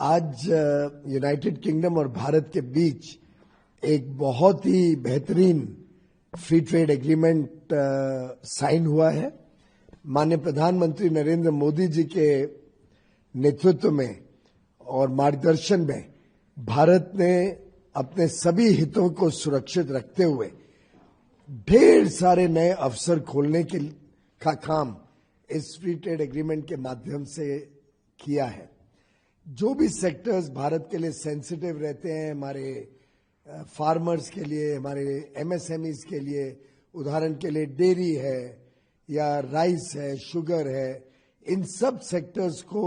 आज United kingdom और भारत के बीच एक बहुत ही बेहतरीन फ्री ट्रेड एग्रीमेंट साइन हुआ है। माननीय प्रधानमंत्री नरेंद्र मोदी जी के नेतृत्व में और मार्गदर्शन में भारत ने अपने सभी हितों को सुरक्षित रखते हुए ढेर सारे नए अवसर खोलने का काम इस फ्री ट्रेड एग्रीमेंट के माध्यम से किया है। जो भी सेक्टर्स भारत के लिए सेंसिटिव रहते हैं, हमारे फार्मर्स के लिए, हमारे एमएसएमईज के लिए, उदाहरण के लिए डेयरी है या राइस है, शुगर है, इन सब सेक्टर्स को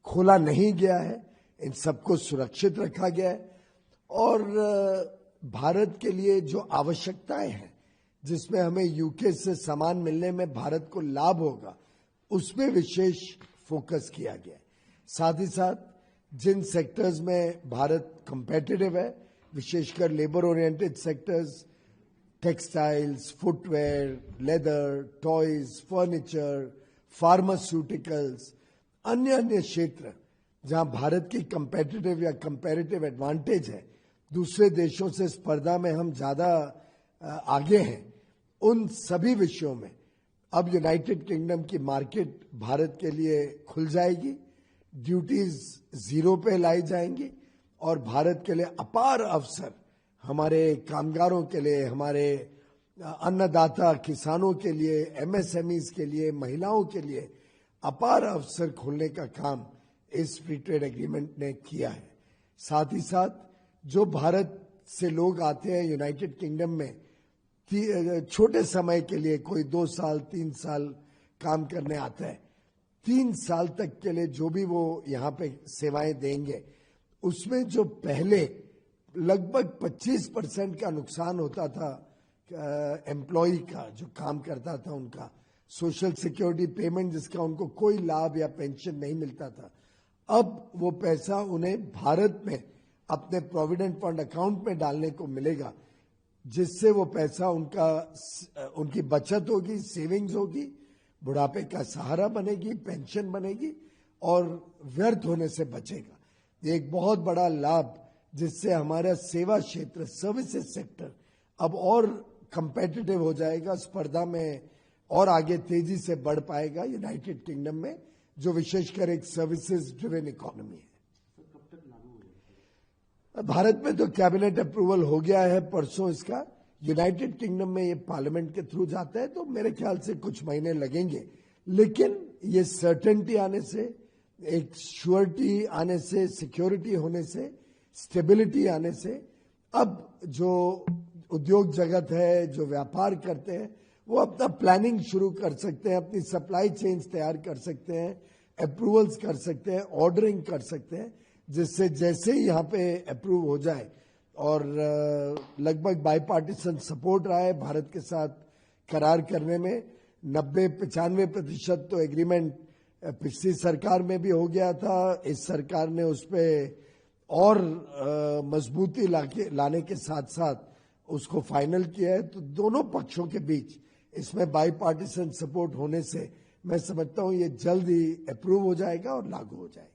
खोला नहीं गया है, इन सबको सुरक्षित रखा गया है। और भारत के लिए जो आवश्यकताएं हैं जिसमें हमें यूके से सामान मिलने में भारत को लाभ होगा, उसमें विशेष फोकस किया गया है। साथ ही साथ जिन सेक्टर्स में भारत कंपेटिटिव है, विशेषकर labour oriented sectors, textiles, footwear, leather, toys, furniture, pharmaceuticals, अन्य क्षेत्र जहां भारत की कंपेटिटिव या कंपैरेटिव एडवांटेज है, दूसरे देशों से स्पर्धा में हम ज्यादा आगे हैं, उन सभी विषयों में अब यूनाइटेड किंगडम की मार्केट भारत के लिए खुल जाएगी, ड्यूटीज जीरो पे लाई जाएंगी और भारत के लिए अपार अवसर, हमारे कामगारों के लिए, हमारे अन्नदाता किसानों के लिए, एमएसएमईज के लिए, महिलाओं के लिए अपार अवसर खोलने का काम इस फ्री ट्रेड एग्रीमेंट ने किया है। साथ ही साथ जो भारत से लोग आते हैं यूनाइटेड किंगडम में छोटे समय के लिए, कोई 2 साल 3 साल काम करने आता है, 3 साल तक के लिए जो भी वो यहाँ पे सेवाएं देंगे, उसमें जो पहले लगभग 25% का नुकसान होता था एम्प्लॉय का, जो काम करता था उनका सोशल सिक्योरिटी पेमेंट जिसका उनको कोई लाभ या पेंशन नहीं मिलता था, अब वो पैसा उन्हें भारत में अपने प्रोविडेंट फंड अकाउंट में डालने को मिलेगा, जिससे वो पैसा उनकी बचत होगी, सेविंग्स होगी, बुढ़ापे का सहारा बनेगी, पेंशन बनेगी और व्यर्थ होने से बचेगा। ये एक बहुत बड़ा लाभ जिससे हमारा सेवा क्षेत्र, सर्विसेज सेक्टर अब और कंपेटिटिव हो जाएगा, स्पर्धा में और आगे तेजी से बढ़ पाएगा यूनाइटेड किंगडम में, जो विशेषकर एक सर्विसेज ड्रिवन इकोनॉमी है। भारत में तो कैबिनेट अप्रूवल हो गया है परसों इसका। यूनाइटेड किंगडम में ये पार्लियामेंट के थ्रू जाता है तो मेरे ख्याल से कुछ महीने लगेंगे, लेकिन ये सर्टेनिटी आने से, एक श्योरिटी आने से, सिक्योरिटी होने से, स्टेबिलिटी आने से अब जो उद्योग जगत है, जो व्यापार करते हैं, वो अपना प्लानिंग शुरू कर सकते हैं, अपनी सप्लाई चेन्स तैयार कर सकते हैं, अप्रूवल्स कर सकते हैं, ऑर्डरिंग कर सकते हैं, जिससे जैसे ही यहाँ पे अप्रूव हो जाए, और लगभग बाईपार्टीसन सपोर्ट रहा है भारत के साथ करार करने में, 90-95% तो एग्रीमेंट पिछली सरकार में भी हो गया था, इस सरकार ने उस पर और मजबूती लाने के साथ साथ उसको फाइनल किया है। तो दोनों पक्षों के बीच इसमें बाईपार्टीसन सपोर्ट होने से मैं समझता हूं ये जल्द ही अप्रूव हो जाएगा और लागू हो जाएगा।